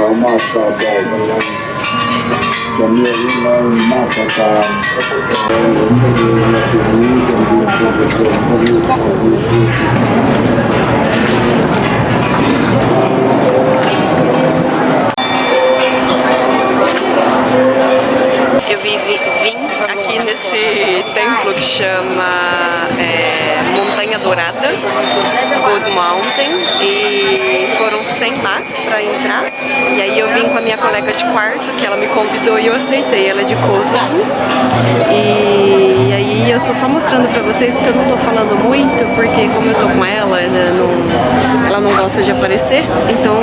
เขามาสอบบอกจะมีเรื่องมาตรการเห็นคดีในจุดนี้เป็นเรื่องเป็นเรื่องคดีของผู้Eu vim aqui nesse templo que chama Montanha Dourada, Gold Mountain, e foram 100 baht para entrar. E aí eu vim com a minha colega de quarto, que ela me convidou e eu aceitei. Ela é de Kosovo. E aí eu tô só mostrando pra vocês porque eu não tô falando muito, porque como eu tô com ela, ela não gosta de aparecer. Então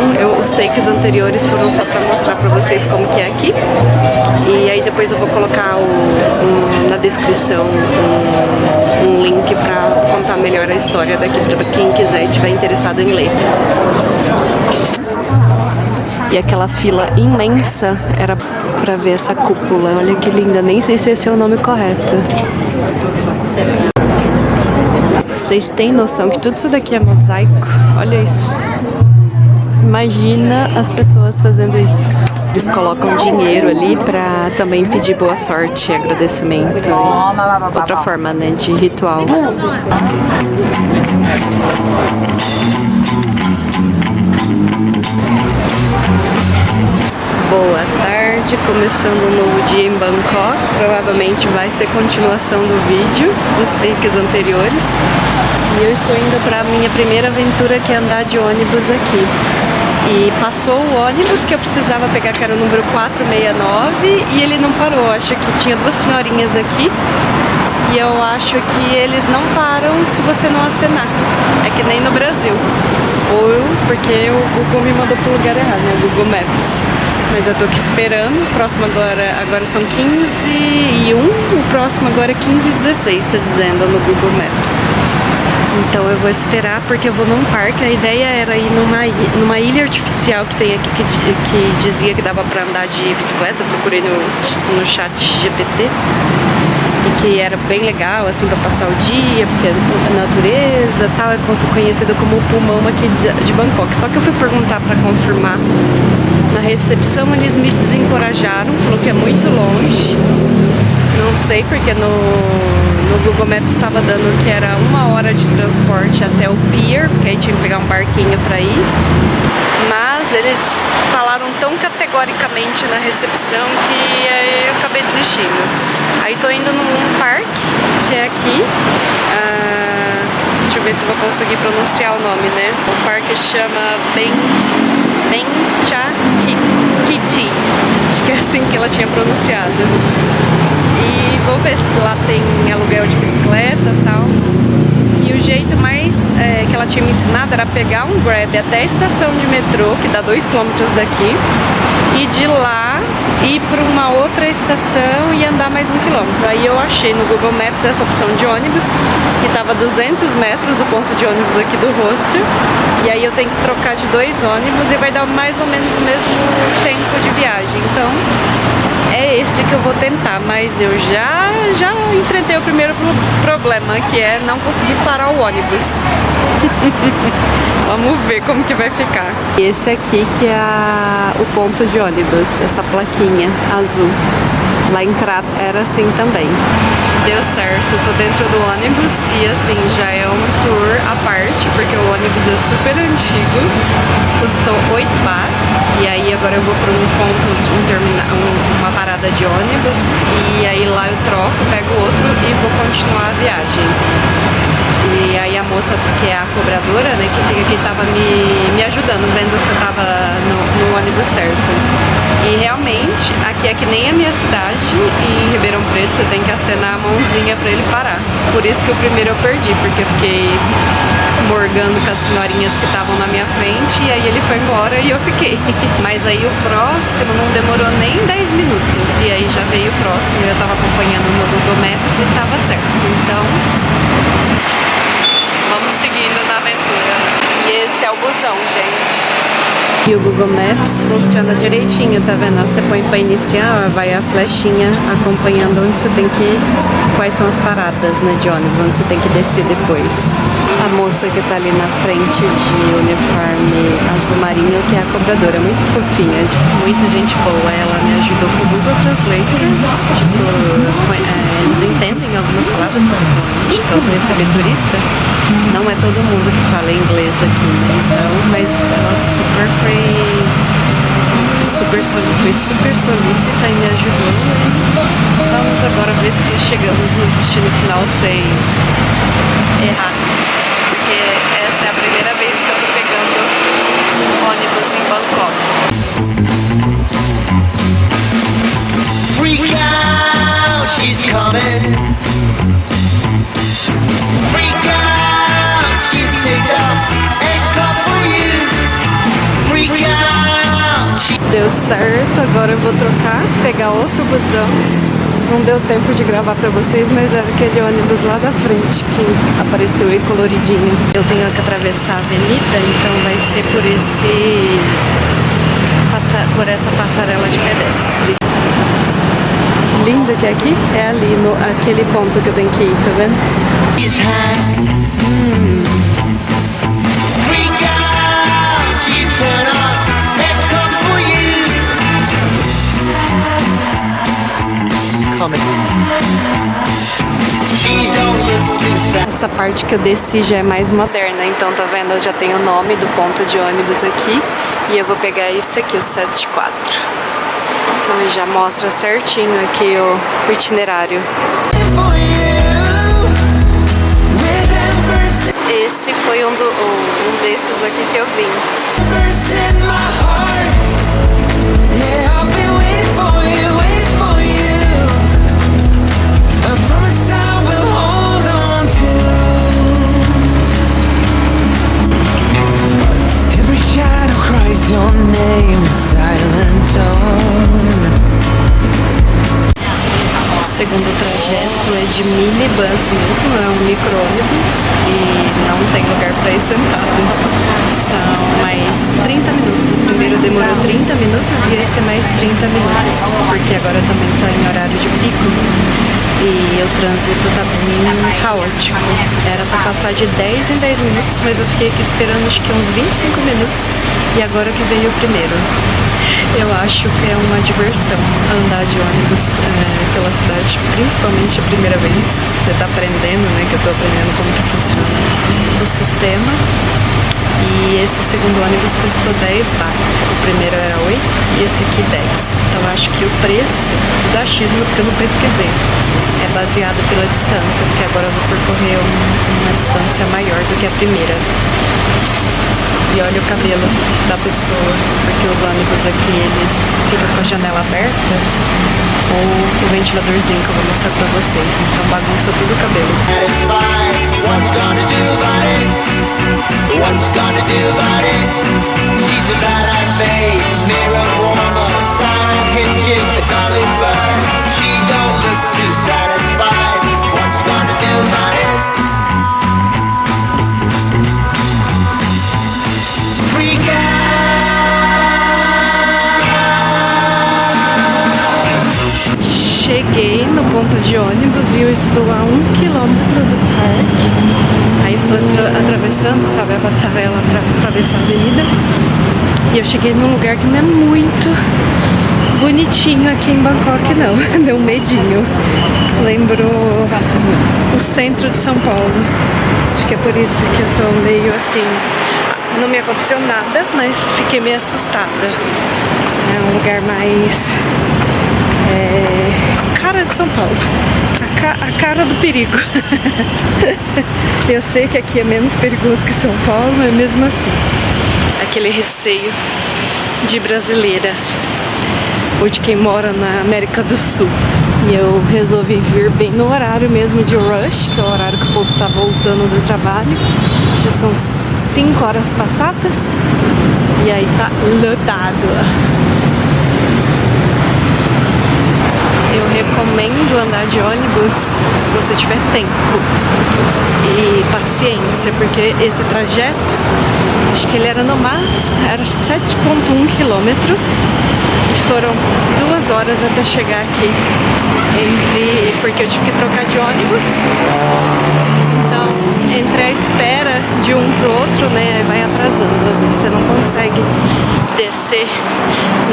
os takes anteriores foram só pra mostrar pra vocês como que é aqui. E aí depois eu vou colocar na descrição um link pra contar melhor a história daqui pra quem quiser e estiver interessado em ler. E aquela fila imensa era pra ver essa cúpula. Olha que linda, nem sei se esse é o nome correto. Vocês têm noção que tudo isso daqui é mosaico? Olha isso. Imagina as pessoas fazendo isso. Eles colocam dinheiro ali pra também pedir boa sorte e agradecimento. Outra forma, né, de ritual. Boa tarde, começando um novo dia em Bangkok. Provavelmente vai ser continuação do vídeo, dos takes anteriores. E eu estou indo para a minha primeira aventura, que é andar de ônibus aqui. E passou o ônibus que eu precisava pegar, que era o número 469, e ele não parou. Acho que tinha duas senhorinhas aqui. E eu acho que eles não param se você não acenar. É que nem no Brasil. Ou porque o Google me mandou pro lugar errado, né? O Google Maps. Mas eu tô aqui esperando. O próximo agora são 15:01. O próximo agora é 15:16, tá dizendo no Google Maps. Então eu vou esperar porque eu vou num parque. A ideia era ir numa ilha artificial que tem aqui que dizia que dava pra andar de bicicleta. Eu procurei no chat GPT. E que era bem legal, assim, pra passar o dia, porque a natureza tal, é conhecido como o pulmão aqui de Bangkok. Só que eu fui perguntar pra confirmar na recepção, eles me desencorajaram, falou que é muito longe. Não sei, porque no Google Maps estava dando que era 1 hora de transporte até o pier, porque aí tinha que pegar um barquinho pra ir. Mas eles falaram tão categoricamente na recepção que eu acabei desistindo. Aí tô indo num parque, que é aqui. Deixa eu ver se eu vou conseguir pronunciar o nome, né? O parque chama Benchakiti. Acho que é assim que ela tinha pronunciado. E vou ver se lá tem aluguel de bicicleta e tal. E o jeito mais que ela tinha me ensinado era pegar um Grab até a estação de metrô, que dá 2 km daqui, e de lá ir para uma outra estação e andar mais 1 km. Aí eu achei no Google Maps essa opção de ônibus, que estava a 200 metros o ponto de ônibus aqui do hostel. E aí eu tenho que trocar de 2 ônibus e vai dar mais ou menos o mesmo tempo de viagem. Então é esse que eu vou tentar, mas eu já enfrentei o primeiro problema, que é não conseguir parar o ônibus. Vamos ver como que vai ficar. Esse aqui que é o ponto de ônibus, essa plaquinha azul. Lá em Krap era assim também. Deu certo, tô dentro do ônibus e assim, já é um tour à parte, porque o ônibus é super antigo, custou 8 baht, e aí agora eu vou para um ponto, uma parada de ônibus, e aí lá eu troco, pego outro e vou continuar a viagem. E aí a moça, que é a cobradora, né, que fica aqui, tava me ajudando, vendo se eu tava no ônibus certo. E realmente, aqui é que nem a minha cidade, em Ribeirão Preto, você tem que acenar a mãozinha pra ele parar. Por isso que o primeiro eu perdi, porque eu fiquei morgando com as senhorinhas que estavam na minha frente, e aí ele foi embora e eu fiquei. Mas aí o próximo não demorou nem 10 minutos, e aí já veio o próximo, eu tava acompanhando no Google Maps e tava certo. Então, vamos seguindo na aventura. E esse é o busão, gente. E o Google Maps funciona direitinho, tá vendo? Você põe pra iniciar, vai a flechinha acompanhando onde você tem que ir, quais são as paradas, né, de ônibus, onde você tem que descer depois. A moça que tá ali na frente de uniforme azul marinho, que é a cobradora, muito fofinha, muita gente boa. Ela me ajudou com o Google Translator, tipo, eles entendem algumas palavras, porque estou para receber turista. Não é todo mundo que fala inglês aqui, né? Então, mas ela foi super solícita e me ajudou. Vamos agora ver se chegamos no destino final sem errar. Porque essa é a primeira vez que eu tô pegando ônibus em Bangkok. Freak out, she's coming. Freak out, she's sick of escort for you. Freak out, she... Deu certo, agora eu vou trocar, pegar outro busão. Não deu tempo de gravar pra vocês, mas era aquele ônibus lá da frente que apareceu aí coloridinho. Eu tenho que atravessar a avenida, então vai ser por essa passarela de pedestre. Que lindo que é aqui? É ali, aquele ponto que eu tenho que ir, tá vendo? She's hacked. Freak out, she's turned on escort for you. She's coming. She don't look too sad. Essa parte que eu desci já é mais moderna, então tá vendo? Eu já tenho o nome do ponto de ônibus aqui e eu vou pegar esse aqui, o 74. Então ele já mostra certinho aqui o itinerário. Esse foi um desses aqui que eu vim. Your name, silent tone. O segundo trajeto é de minibus mesmo, é um micro-ônibus e não tem lugar para ir sentado. São mais 30 minutos. O primeiro demorou 30 minutos e esse é mais 30 minutos, porque agora também está em horário de pico. E o trânsito tá bem caótico. Era pra passar de 10 em 10 minutos, mas eu fiquei aqui esperando acho que uns 25 minutos e agora que veio o primeiro. Eu acho que é uma diversão andar de ônibus pela cidade, principalmente a primeira vez. Você tá aprendendo, né? Que eu tô aprendendo como que funciona o sistema. E esse segundo ônibus custou 10 baht. O primeiro era 8 e esse aqui 10. Então acho que o preço do achismo, porque eu não pesquisei, é baseado pela distância, porque agora eu vou percorrer uma distância maior do que a primeira. E olha o cabelo da pessoa, porque os ônibus aqui eles ficam com a janela aberta ou o ventiladorzinho que eu vou mostrar pra vocês. Então bagunça tudo o cabelo. What's gonna do about it? What's gonna do about it? She's a bad-eyed babe, mirror warmer, silent kitchen, a dolly bird. She don't look too satisfied. What's gonna do about it? Freak out. Cheguei no ponto de ônibus e eu estou a 1 quilômetro do parque. Aí estou atravessando, sabe, a passarela para atravessar a avenida. E eu cheguei num lugar que não é muito bonitinho aqui em Bangkok, não. Deu um medinho. Lembrou o centro de São Paulo. Acho que é por isso que eu tô meio assim. Não me aconteceu nada, mas fiquei meio assustada. É um lugar mais... cara de São Paulo, a cara do perigo. Eu sei que aqui é menos perigoso que São Paulo, mas mesmo assim, aquele receio de brasileira ou de quem mora na América do Sul. E eu resolvi vir bem no horário mesmo de rush, que é o horário que o povo tá voltando do trabalho. Já são 5 horas passadas e aí tá lotado. Eu recomendo andar de ônibus se você tiver tempo e paciência, porque esse trajeto Acho que ele era no máximo, era 7,1 quilômetro. E foram 2 horas até chegar aqui. Porque eu tive que trocar de ônibus. Então, entre a espera de um pro outro, né, vai atrasando. Às vezes você não consegue descer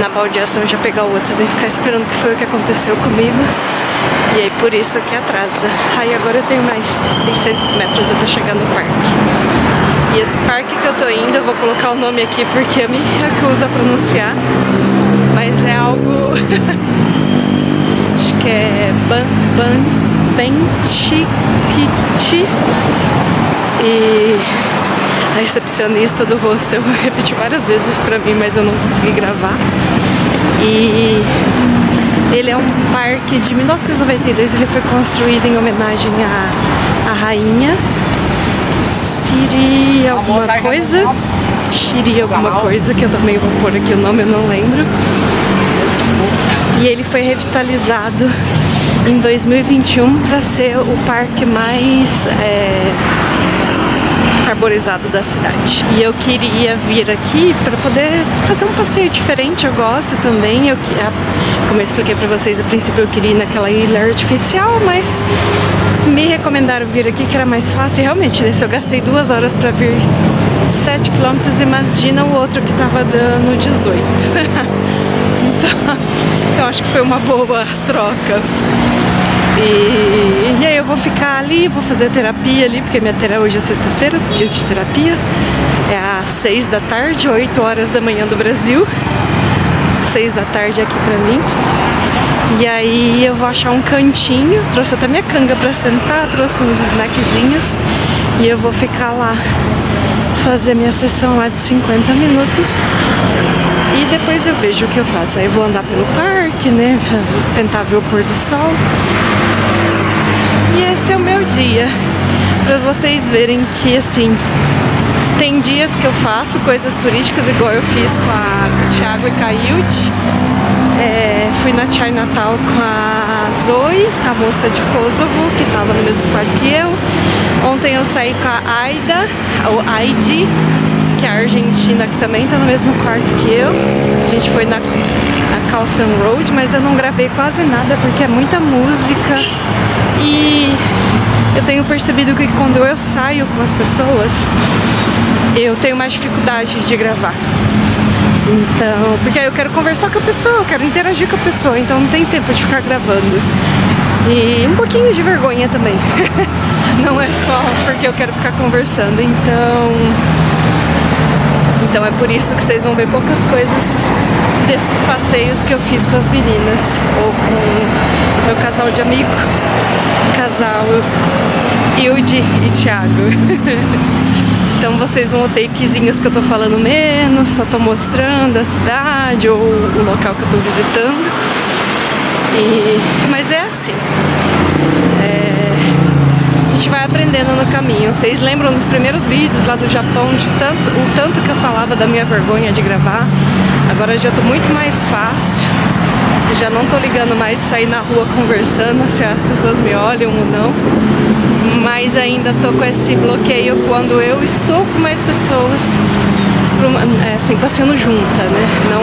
na baldeação e já pegar o outro. Você tem que ficar esperando, que foi o que aconteceu comigo. E aí por isso que atrasa. Aí agora eu tenho mais 600 metros até chegar no parque. E esse parque que eu tô indo, eu vou colocar o nome aqui porque eu me recuso a pronunciar. Mas é algo... acho que é Benchikiti. E a recepcionista do hostel repetiu várias vezes pra mim, mas eu não consegui gravar. E ele é um parque de 1992, ele foi construído em homenagem à rainha Shiri alguma coisa, que eu também vou pôr aqui o nome, eu não lembro. E ele foi revitalizado em 2021 para ser o parque mais arborizado da cidade. E eu queria vir aqui para poder fazer um passeio diferente, eu gosto também. Como eu expliquei para vocês, a princípio eu queria ir naquela ilha artificial, mas me recomendaram vir aqui que era mais fácil. E realmente, né, se eu gastei 2 horas para vir 7 km, imagina o outro que tava dando 18. Então acho que foi uma boa troca. E aí eu vou ficar ali, vou fazer terapia ali, porque minha terapia hoje é sexta-feira, dia de terapia. É às 6 da tarde, 8 horas da manhã do Brasil. 6 da tarde aqui pra mim. E aí eu vou achar um cantinho, trouxe até minha canga pra sentar, trouxe uns snackzinhos. E eu vou ficar lá, fazer minha sessão lá de 50 minutos. E depois eu vejo o que eu faço. Aí eu vou andar pelo parque, né, tentar ver o pôr do sol. E esse é o meu dia, pra vocês verem que, assim, tem dias que eu faço coisas turísticas, igual eu fiz com o Thiago e com a Hilde. Fui na Chinatown com a Zoe, a moça de Kosovo, que estava no mesmo quarto que eu. Ontem eu saí com a Aida, ou Aidi, que é a argentina, que também está no mesmo quarto que eu. A gente foi na Carlson Road, mas eu não gravei quase nada porque é muita música. E eu tenho percebido que quando eu saio com as pessoas, eu tenho mais dificuldade de gravar. Então, porque aí eu quero conversar com a pessoa, eu quero interagir com a pessoa, então não tem tempo de ficar gravando. E um pouquinho de vergonha também. Não é só porque eu quero ficar conversando, então é por isso que vocês vão ver poucas coisas desses passeios que eu fiz com as meninas, ou com o meu casal de amigo, casal Hilde e Thiago. Então vocês vão ter takezinhos que eu tô falando menos, só tô mostrando a cidade ou o local que eu tô visitando. Mas é assim. A gente vai aprendendo no caminho. Vocês lembram dos primeiros vídeos lá do Japão, de o tanto que eu falava da minha vergonha de gravar? Agora já tô muito mais fácil. Já não tô ligando mais sair na rua conversando, se as pessoas me olham ou não. Mas ainda tô com esse bloqueio quando eu estou com mais pessoas, assim, passeando junta, né? Não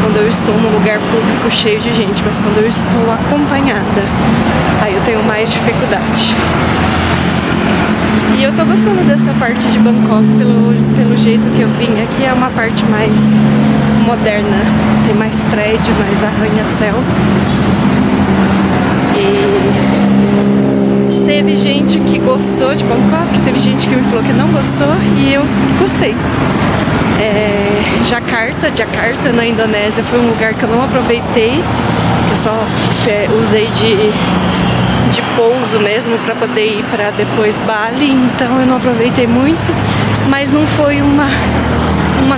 quando eu estou num lugar público cheio de gente, mas quando eu estou acompanhada, aí eu tenho mais dificuldade. E eu tô gostando dessa parte de Bangkok, pelo jeito que eu vim aqui, é uma parte mais moderna, tem mais prédio, mais arranha-céu. E teve gente que gostou de Bangkok, teve gente que me falou que não gostou e eu gostei. Jakarta, na Indonésia, foi um lugar que eu não aproveitei, eu só usei de pouso mesmo para poder ir para depois Bali, então eu não aproveitei muito, mas não foi uma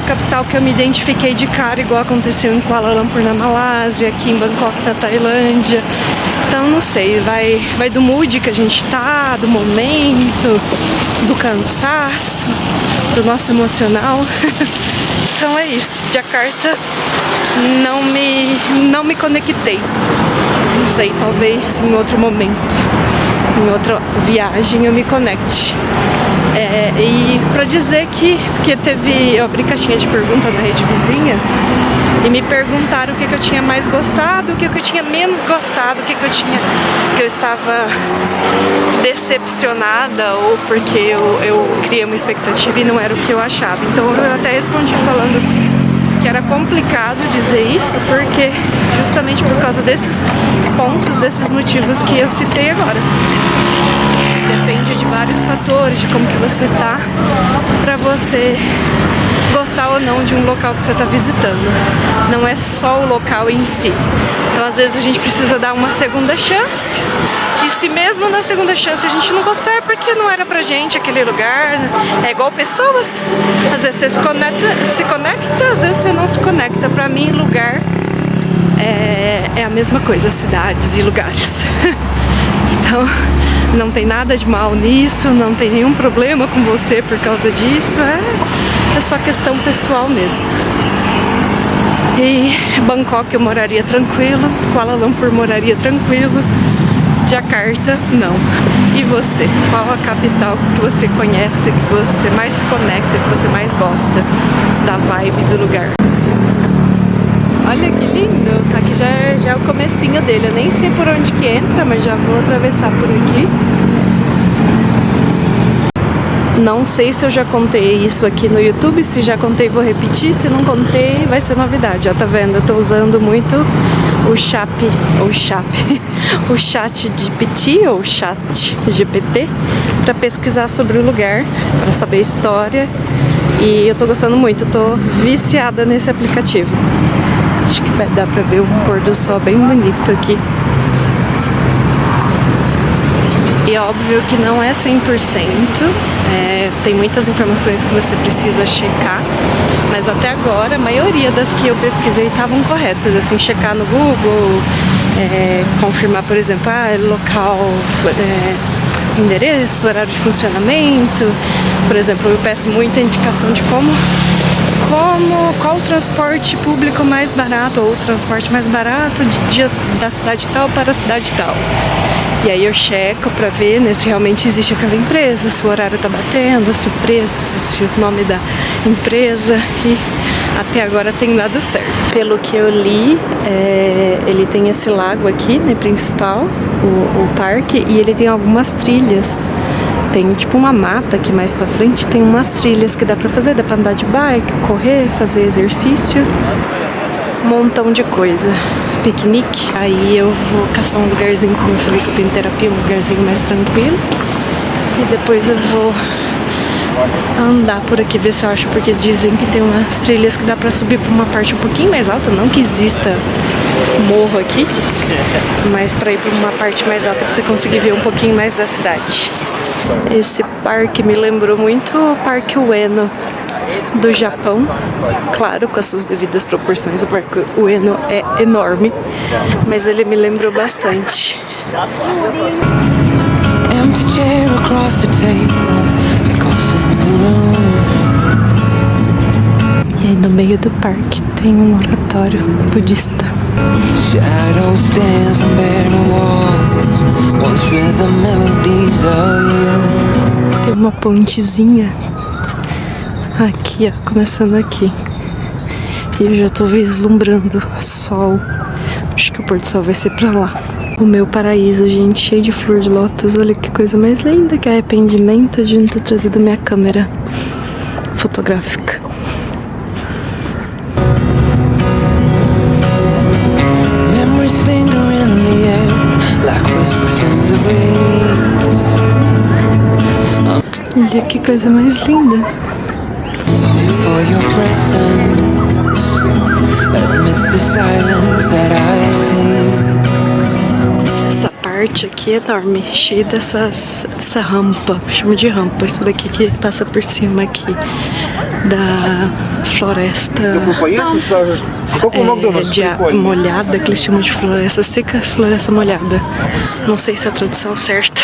capital que eu me identifiquei de cara, igual aconteceu em Kuala Lumpur na Malásia, aqui em Bangkok na Tailândia. Então não sei, vai do mood que a gente tá, do momento, do cansaço, do nosso emocional. Então é isso, Jakarta não me conectei. Não sei, talvez em outro momento, em outra viagem eu me conecte. E pra dizer que eu abri caixinha de pergunta na rede vizinha e me perguntaram o que eu tinha mais gostado, o que eu tinha menos gostado, que eu estava decepcionada ou porque eu criei uma expectativa e não era o que eu achava. Então eu até respondi falando que era complicado dizer isso, porque justamente por causa desses pontos, desses motivos que eu citei agora. Depende de vários fatores, de como que você tá, pra você gostar ou não de um local que você tá visitando. Não é só o local em si. Então às vezes a gente precisa dar uma segunda chance. E se mesmo na segunda chance a gente não gostar, é porque não era pra gente aquele lugar. É igual pessoas. Às vezes você se conecta, às vezes você não se conecta. Pra mim, lugar é a mesma coisa, cidades e lugares. Então, não tem nada de mal nisso, não tem nenhum problema com você por causa disso. É só questão pessoal mesmo. E Bangkok eu moraria tranquilo, Kuala Lumpur moraria tranquilo, Jakarta não. E você? Qual a capital que você conhece, que você mais se conecta, que você mais gosta da vibe do lugar? Olha que lindo! Aqui já é o comecinho dele. Eu nem sei por onde que entra, mas já vou atravessar por aqui. Não sei se eu já contei isso aqui no YouTube. Se já contei, vou repetir. Se não contei, vai ser novidade. Ó, tá vendo? Eu tô usando muito o chat GPT ou chat GPT pra pesquisar sobre o lugar, pra saber a história. E eu tô gostando muito. Tô viciada nesse aplicativo. Acho que vai dar pra ver um pôr do sol bem bonito aqui. E óbvio que não é 100%, tem muitas informações que você precisa checar, mas até agora a maioria das que eu pesquisei estavam corretas, assim, checar no Google, confirmar, por exemplo, local, endereço, horário de funcionamento. Por exemplo, eu peço muita indicação de qual o transporte público mais barato ou o transporte mais barato de dias da cidade tal para a cidade tal. E aí eu checo pra ver, né, se realmente existe aquela empresa, se o horário tá batendo, se o preço, se o nome da empresa, e até agora tem dado certo. Pelo que eu li, ele tem esse lago aqui, né, principal, o parque, e ele tem algumas trilhas. Tem tipo uma mata aqui mais pra frente, tem umas trilhas que dá pra fazer, dá pra andar de bike, correr, fazer exercício, um montão de coisa. Piquenique. Aí eu vou caçar um lugarzinho, como eu falei que eu tenho terapia, um lugarzinho mais tranquilo. E depois eu vou andar por aqui, ver se eu acho, porque dizem que tem umas trilhas que dá pra subir pra uma parte um pouquinho mais alta, não que exista morro aqui, mas pra ir pra uma parte mais alta pra você conseguir ver um pouquinho mais da cidade. Esse parque me lembrou muito o Parque Ueno do Japão, claro, com as suas devidas proporções. O Parque Ueno é enorme, mas ele me lembrou bastante. E aí no meio do parque tem um oratório budista. Tem uma pontezinha aqui, ó, começando aqui. E eu já tô vislumbrando sol. Acho que o pôr do sol vai ser pra lá. O meu paraíso, gente, cheio de flor de lótus. Olha que coisa mais linda. Que arrependimento de não ter trazido minha câmera fotográfica. Olha que coisa mais linda. Essa parte aqui é enorme, cheia dessa rampa, chama de rampa, isso daqui que passa por cima aqui da floresta molhada, que eles chamam de floresta seca, floresta molhada. Não sei se é a tradução certa,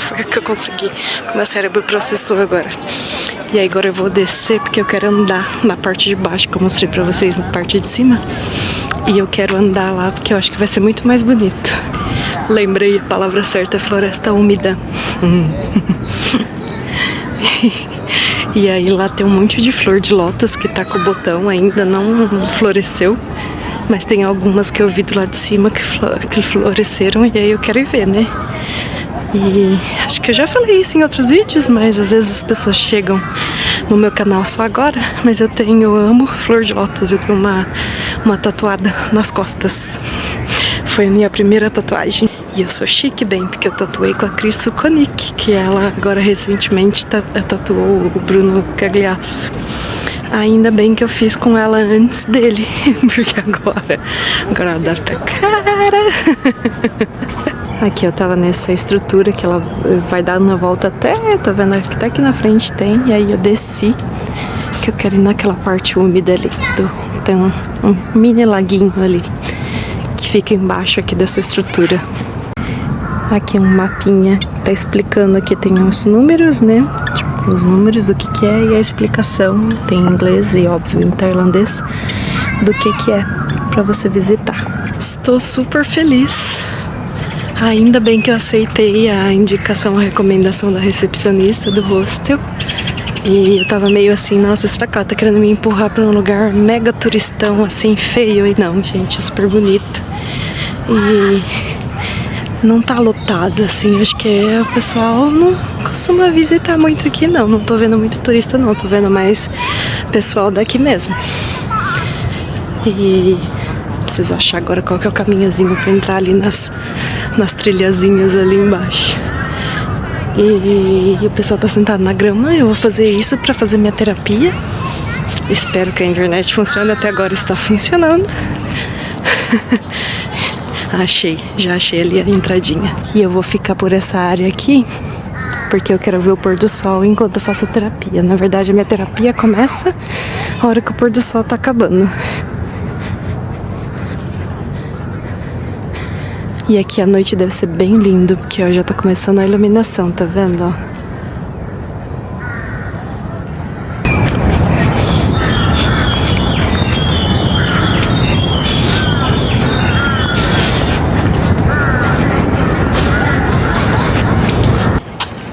foi o que eu consegui, que meu cérebro processou agora. E aí agora eu vou descer porque eu quero andar na parte de baixo, que eu mostrei pra vocês na parte de cima. E eu quero andar lá porque eu acho que vai ser muito mais bonito. Lembrei, a palavra certa é floresta úmida. E aí lá tem um monte de flor de lótus que tá com o botão, ainda não floresceu. Mas tem algumas que eu vi do lado de cima que floresceram, e aí eu quero ir ver, né? E acho que eu já falei isso em outros vídeos, mas às vezes as pessoas chegam no meu canal só agora. Mas eu amo flor de lótus, eu tenho uma tatuada nas costas. Foi a minha primeira tatuagem. E eu sou chique bem, porque eu tatuei com a Cris Sukonik, que ela agora recentemente tatuou o Bruno Gagliasso. Ainda bem que eu fiz com ela antes dele, porque agora ela deve estar cara. Aqui eu tava nessa estrutura que ela vai dar uma volta até, tá vendo? Até aqui na frente tem, e aí eu desci, que eu quero ir naquela parte úmida ali. Tem um mini laguinho ali, que fica embaixo aqui dessa estrutura. Aqui um mapinha, tá explicando aqui, tem os números, né? Tipo, os números, o que é, e a explicação, tem em inglês e óbvio em tailandês, do que é pra você visitar. Estou super feliz. Ainda bem que eu aceitei a indicação, a recomendação da recepcionista do hostel. E eu tava meio assim, nossa, será que ela tá querendo me empurrar pra um lugar mega turistão, assim, feio? E não, gente, é super bonito. E não tá lotado, assim, acho que o pessoal não costuma visitar muito aqui, não. Não tô vendo muito turista, não, tô vendo mais pessoal daqui mesmo. E preciso achar agora qual que é o caminhozinho pra entrar ali nas trilhazinhas ali embaixo. E o pessoal tá sentado na grama. Eu vou fazer isso pra fazer minha terapia. Espero que a internet funcione. Até agora está funcionando. Já achei ali a entradinha. E eu vou ficar por essa área aqui, porque eu quero ver o pôr do sol enquanto eu faço a terapia. Na verdade, a minha terapia começa a hora que o pôr do sol tá acabando. E aqui à noite deve ser bem lindo, porque ó, já tá começando a iluminação, tá vendo? Ó.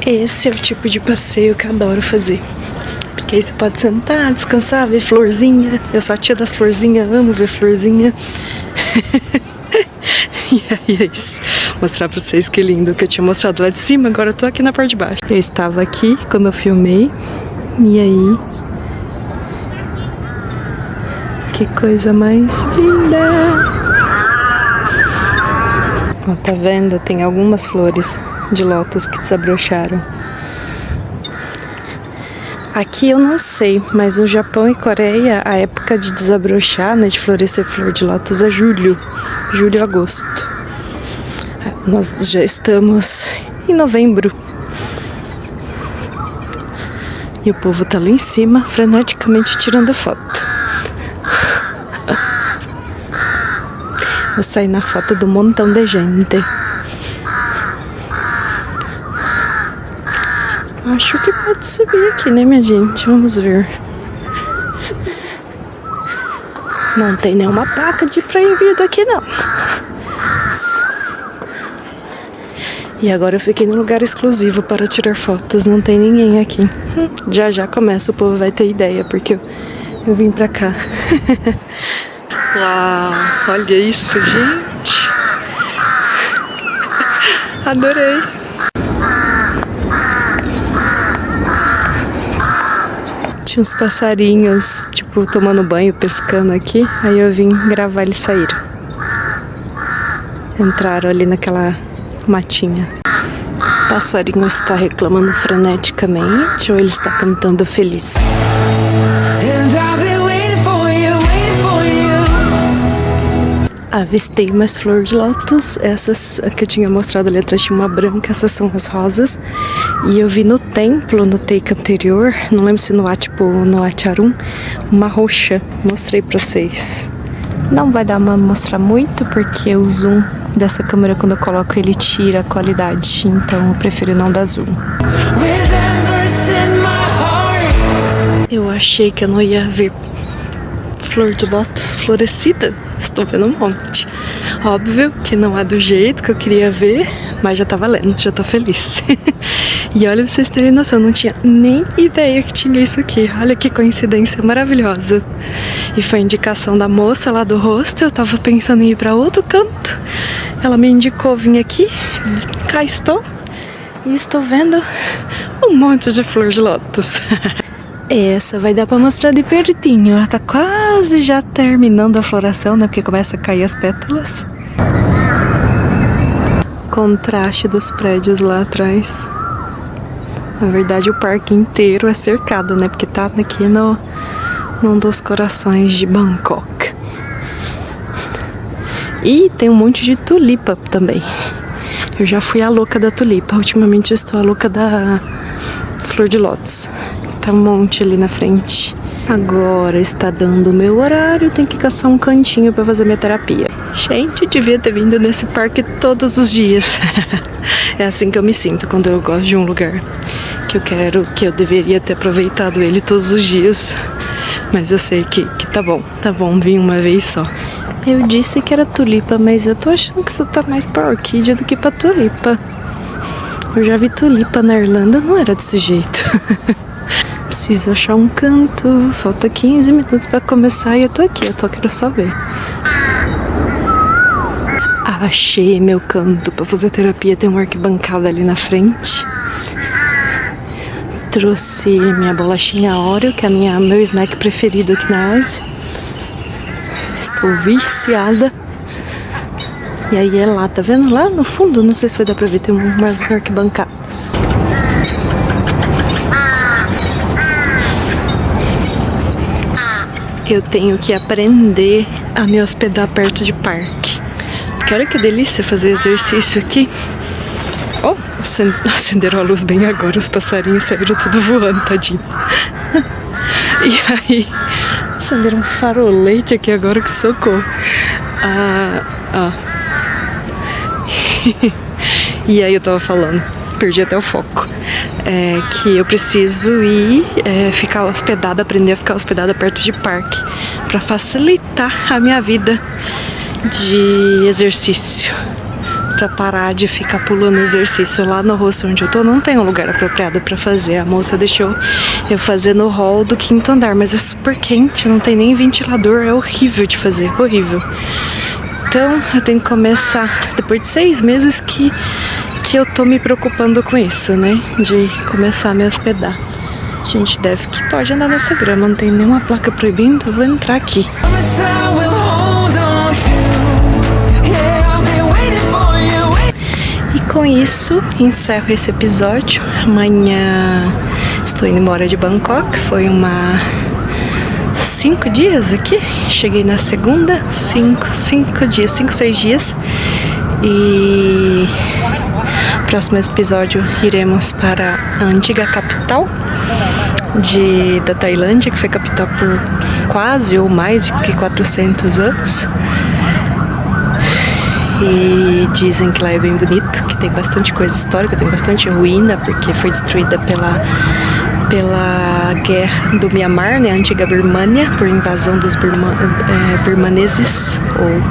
Esse é o tipo de passeio que eu adoro fazer. Porque aí você pode sentar, descansar, ver florzinha. Eu sou a tia das florzinhas, amo ver florzinha. E aí é isso. Mostrar pra vocês que lindo, que eu tinha mostrado lá de cima, agora eu tô aqui na parte de baixo. Eu estava aqui quando eu filmei. E aí, que coisa mais linda. Ó, tá vendo? Tem algumas flores de lótus que desabrocharam. Aqui eu não sei, mas no Japão e Coreia a época de desabrochar, né, de florescer flor de lótus é julho e agosto. Nós já estamos em novembro. E o povo tá lá em cima, freneticamente tirando foto. Vou sair na foto do montão de gente. Acho que pode subir aqui, né, minha gente? Vamos ver. Não tem nenhuma placa de proibido aqui, não. E agora eu fiquei num lugar exclusivo para tirar fotos. Não tem ninguém aqui. Já começa, o povo vai ter ideia, porque eu vim pra cá. Uau, olha isso, gente. Adorei. Tinha uns passarinhos, tipo, tomando banho, pescando aqui. Aí eu vim gravar, eles saíram. Entraram ali naquela matinha. O passarinho está reclamando freneticamente ou ele está cantando feliz? Avistei mais flor de lótus. Essas que eu tinha mostrado ali atrás tinha uma branca, essas são as rosas. E eu vi no templo, no take anterior, não lembro se no Atipo ou no Atiarum, uma roxa. Mostrei pra vocês. Não vai dar pra mostrar muito porque o zoom dessa câmera, quando eu coloco, ele tira a qualidade. Então eu prefiro não dar zoom. Eu achei que eu não ia ver flor de lótus florescida. Estou vendo um monte. Óbvio que não é do jeito que eu queria ver, mas já tá valendo, já tô feliz. E olha, pra vocês terem noção, eu não tinha nem ideia que tinha isso aqui. Olha que coincidência maravilhosa. E foi indicação da moça lá do hostel. Eu tava pensando em ir pra outro canto. Ela me indicou vir aqui. Cá estou. E estou vendo um monte de flor de lótus. Essa vai dar pra mostrar de pertinho. Ela tá quase já terminando a floração, né? Porque começa a cair as pétalas. Contraste dos prédios lá atrás. Na verdade, o parque inteiro é cercado, né? Porque tá aqui num dos corações de Bangkok. E tem um monte de tulipa também. Eu já fui a louca da tulipa. Ultimamente eu estou a louca da flor de lótus. Tá um monte ali na frente. Agora está dando o meu horário. Tenho que caçar um cantinho pra fazer minha terapia. Gente, eu devia ter vindo nesse parque todos os dias. É assim que eu me sinto quando eu gosto de um lugar. Que eu deveria ter aproveitado ele todos os dias. Mas eu sei que tá bom vir uma vez só. Eu disse que era tulipa, mas eu tô achando que isso tá mais pra orquídea do que pra tulipa. Eu já vi tulipa na Irlanda, não era desse jeito. Preciso achar um canto, falta 15 minutos pra começar e eu tô aqui, quero só ver. Achei meu canto pra fazer terapia, tem uma arquibancada ali na frente. Trouxe minha bolachinha Oreo, que é meu snack preferido aqui na Ásia. Estou viciada. E aí é lá, tá vendo? Lá no fundo, não sei se vai dar pra ver, tem umas arquibancadas. Eu tenho que aprender a me hospedar perto de parque. Porque olha que delícia fazer exercício aqui. Oh, acenderam a luz bem agora, os passarinhos saíram tudo voando, tadinho. E aí, acenderam um farolete aqui agora, que socorro. E aí eu tava falando, perdi até o foco. Que eu preciso ir ficar hospedada, aprender a ficar hospedada perto de parque, pra facilitar a minha vida de exercício. Pra parar de ficar pulando exercício. Lá no hostel onde eu tô não tem um lugar apropriado pra fazer. A moça deixou eu fazer no hall do 5º andar, mas é super quente, não tem nem ventilador, é horrível de fazer, horrível. Então eu tenho que começar, depois de 6 meses que eu tô me preocupando com isso, né? De começar a me hospedar. A gente deve que pode andar nessa grama, não tem nenhuma placa proibindo, eu vou entrar aqui. E com isso, encerro esse episódio. Amanhã estou indo embora de Bangkok. Foi 5 dias aqui. Cheguei na segunda. 6 dias. E próximo episódio iremos para a antiga capital da Tailândia, que foi capital por quase ou mais de 400 anos. E dizem que lá é bem bonito, que tem bastante coisa histórica, tem bastante ruína, porque foi destruída pela guerra do Mianmar, né, a antiga Birmânia, por invasão dos birmaneses, ou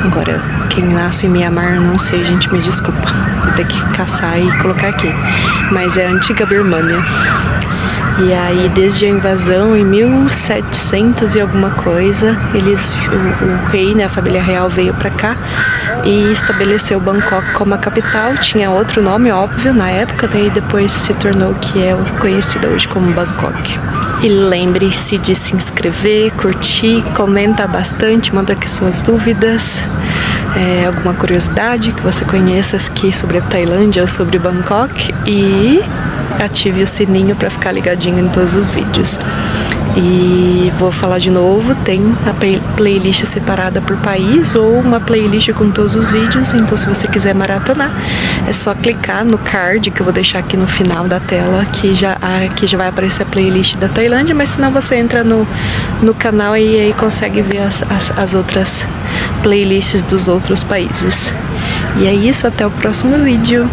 agora quem nasce em Mianmar, não sei, gente, me desculpa, vou ter que caçar e colocar aqui, mas é a antiga Birmânia. E aí, desde a invasão, em 1700 e alguma coisa, o rei, né, a família real veio pra cá e estabeleceu Bangkok como a capital. Tinha outro nome, óbvio, na época, daí depois se tornou o que é conhecido hoje como Bangkok. E lembre-se de se inscrever, curtir, comenta bastante, manda aqui suas dúvidas, alguma curiosidade que você conheça aqui sobre a Tailândia ou sobre Bangkok, e ative o sininho para ficar ligadinho em todos os vídeos. E vou falar de novo, tem a playlist separada por país ou uma playlist com todos os vídeos, então se você quiser maratonar, é só clicar no card que eu vou deixar aqui no final da tela, que já vai aparecer a playlist da Tailândia, mas senão você entra no canal e aí consegue ver as outras playlists dos outros países. E é isso, até o próximo vídeo.